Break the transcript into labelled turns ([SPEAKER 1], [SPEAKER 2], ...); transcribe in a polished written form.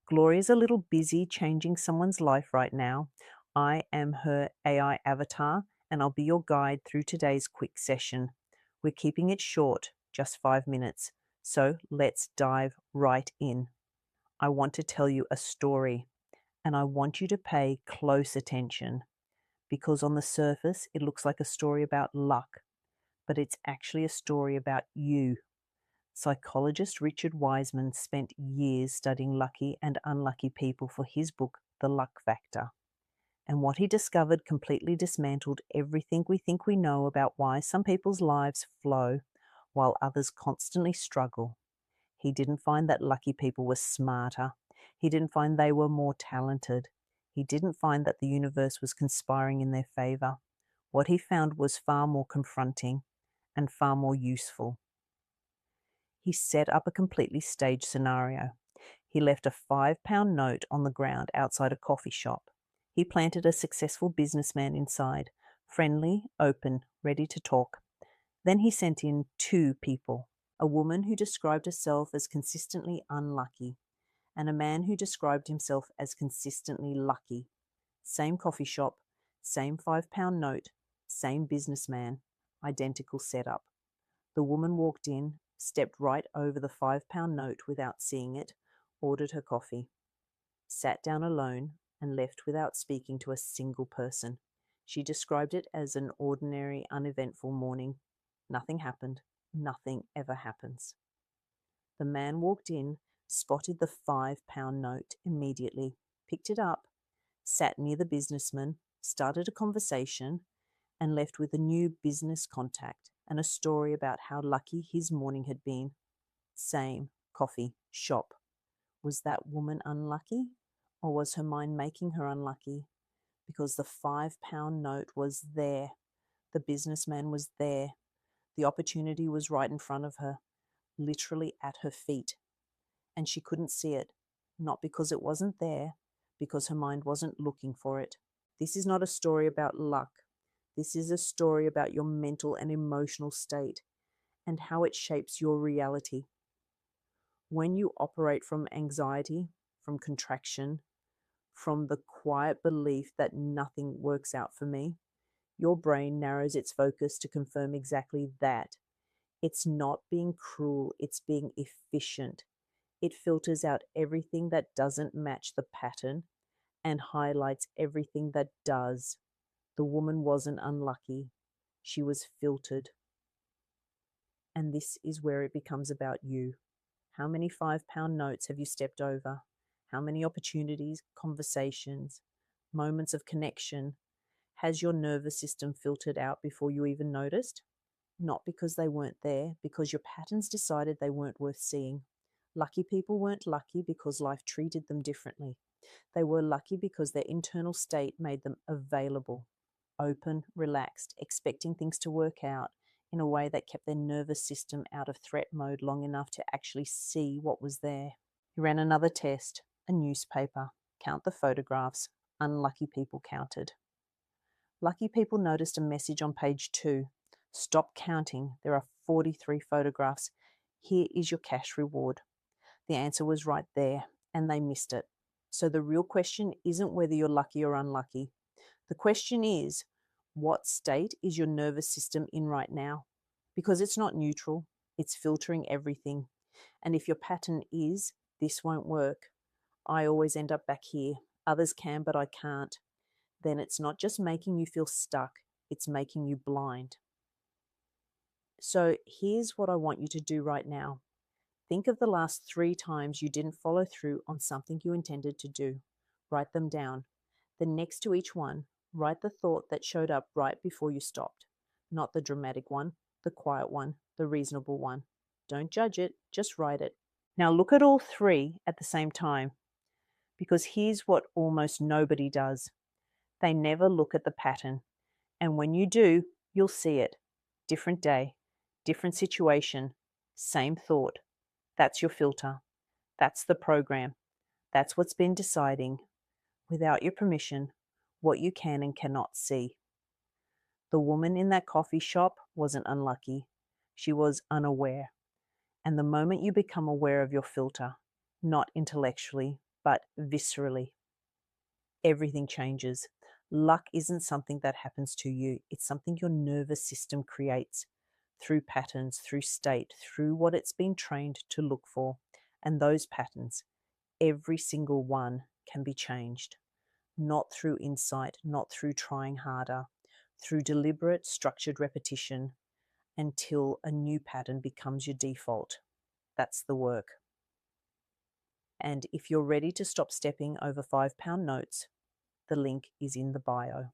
[SPEAKER 1] Gloria's a little busy changing someone's life right now. I am her AI avatar, and I'll be your guide through today's quick session. We're keeping it short, just 5 minutes. So let's dive right in. I want to tell you a story, and I want you to pay close attention because on the surface, it looks like a story about luck, but it's actually a story about you. Psychologist Richard Wiseman spent years studying lucky and unlucky people for his book, The Luck Factor. And what he discovered completely dismantled everything we think we know about why some people's lives flow while others constantly struggle. He didn't find that lucky people were smarter. He didn't find they were more talented. He didn't find that the universe was conspiring in their favor. What he found was far more confronting and far more useful. He set up a completely staged scenario. He left a £5 note on the ground outside a coffee shop. He planted a successful businessman inside, friendly, open, ready to talk. Then he sent in two people, a woman who described herself as consistently unlucky, and a man who described himself as consistently lucky. Same coffee shop, same £5 note, same businessman, identical setup. The woman walked in, stepped right over the £5 note without seeing it, ordered her coffee, sat down alone, and left without speaking to a single person. She described it as an ordinary, uneventful morning. Nothing happened. Nothing ever happens. The man walked in, spotted the £5 note immediately, picked it up, sat near the businessman, started a conversation, and left with a new business contact and a story about how lucky his morning had been. Same coffee shop. Was that woman unlucky? Or was her mind making her unlucky? Because the £5 note was there. The businessman was there. The opportunity was right in front of her, literally at her feet. And she couldn't see it, not because it wasn't there, because her mind wasn't looking for it. This is not a story about luck. This is a story about your mental and emotional state and how it shapes your reality. When you operate from anxiety, from contraction, from the quiet belief that nothing works out for me, your brain narrows its focus to confirm exactly that. It's not being cruel, it's being efficient. It filters out everything that doesn't match the pattern and highlights everything that does. The woman wasn't unlucky. She was filtered. And this is where it becomes about you. How many £5 notes have you stepped over? How many opportunities, conversations, moments of connection has your nervous system filtered out before you even noticed? Not because they weren't there, because your patterns decided they weren't worth seeing. Lucky people weren't lucky because life treated them differently. They were lucky because their internal state made them available, open, relaxed, expecting things to work out in a way that kept their nervous system out of threat mode long enough to actually see what was there. He ran another test, a newspaper. Count the photographs. Unlucky people counted. Lucky people noticed a message on page 2. Stop counting. There are 43 photographs. Here is your cash reward. The answer was right there, and they missed it. So the real question isn't whether you're lucky or unlucky. The question is, what state is your nervous system in right now? Because it's not neutral, it's filtering everything. And if your pattern is, this won't work, I always end up back here, others can but I can't, then it's not just making you feel stuck, it's making you blind. So here's what I want you to do right now. Think of the last 3 times you didn't follow through on something you intended to do. Write them down. Then next to each one, write the thought that showed up right before you stopped. Not the dramatic one, the quiet one, the reasonable one. Don't judge it, just write it. Now look at all 3 at the same time, because here's what almost nobody does. They never look at the pattern. And when you do, you'll see it. Different day, different situation, same thought. That's your filter. That's the program. That's what's been deciding, without your permission, what you can and cannot see. The woman in that coffee shop wasn't unlucky. She was unaware. And the moment you become aware of your filter, not intellectually, but viscerally. Everything changes. Luck isn't something that happens to you, it's something your nervous system creates through patterns, through state, through what it's been trained to look for. And those patterns, every single one, can be changed. Not through insight, not through trying harder, through deliberate, structured repetition until a new pattern becomes your default. That's the work. And if you're ready to stop stepping over £5 notes, the link is in the bio.